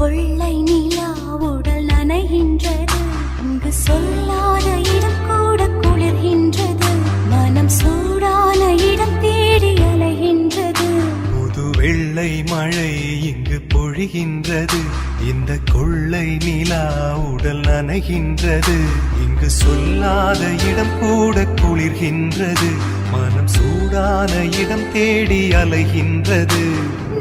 கொள்ளை நிலா உடல் நனைகின்றது, இங்கு சொல்லாத இடம் கூட குளிர்கின்றது, மனம் சூடான இடம் தேடி அலைகின்றது. புது வெள்ளை மழை இங்கு பொழிகின்றது, இந்த கொள்ளை நிலா உடல் நனைகின்றது, இங்கு சொல்லாத இடம் கூட குளிர்கின்றது, மனம் சூடான இடம் தேடி அலைகின்றது.